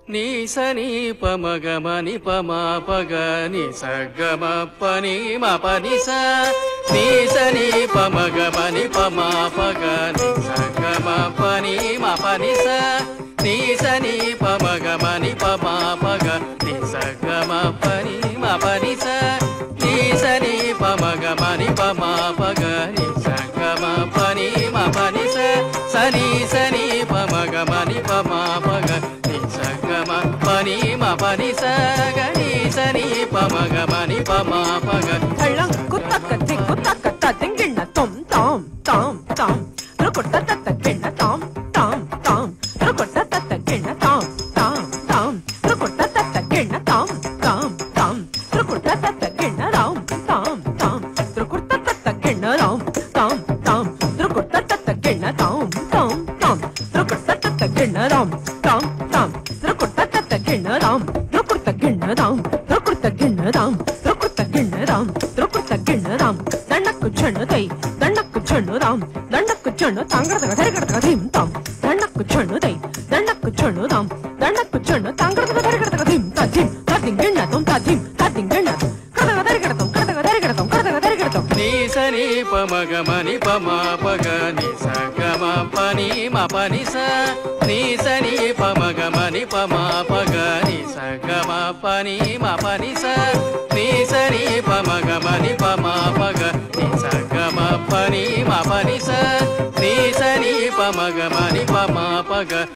నీ సని పమగ మని పమా పగ ని సగమ పని మ పని స నీ సని పమగ మని పమా పగ ని సగమ పని మ పని స నీ సని పమగ మని పమా పగ ని సగమ పని మ పని స నీ సని పమగ మని పమా పగ ని సగమ పని మ పని స సని సని పమగ మని పమా పగ సగమ పని మ పని సగని సని పమగ మని పమా పగ తళంకు తక్క తిక్కు తక్క తతింగిణ తొం తాం తాం తాం రుకుట్ట తత్తగిణ తాం తాం తాం రుకుట్ట తత్తగిణ తాం తాం తాం రుకుట్ట తత్తగిణ తాం తాం తాం రుకుట్ట తత్తగిణ రాం తాం తాం రుకుట్ట తత్తగిణ రాం తాం తాం రుకుట్ట తత్తగిణ తాం తాం తాం రుకుట్ట తత్తగిణ రాం తాం తాం రుకుట్ట తత్తగిణ రాం రుకుట్ట గిణ రాం రుకుట్ట గిణ రాం రుకుట్ట గిణ రాం రుకుట్ట గిణ రాం దండకు ఛణు దై దండకు ఛణు రాం దండకు ఛణు తాంగడదగ దరిగడదగ ధిం తాం దండకు ఛణు దై దండకు ఛణు రాం దండకు ఛణు తాంగడదగ దరిగడదగ ధిం తధిం తదింగిణ తం తధిం తదింగిణ కడదగ దరిగడతం కడదగ దరిగడతం కడదగ దరిగడతం నీ సని పమగ మని పమా పగ ని సగమ పని మ పని స నీ సని పమగ మని పమా పగ ని సగమ పని మ పని స నీ సని పమగ మని పమా పగ ని సగమ పని మ పని స నీ సని పమగ మని పమా పగ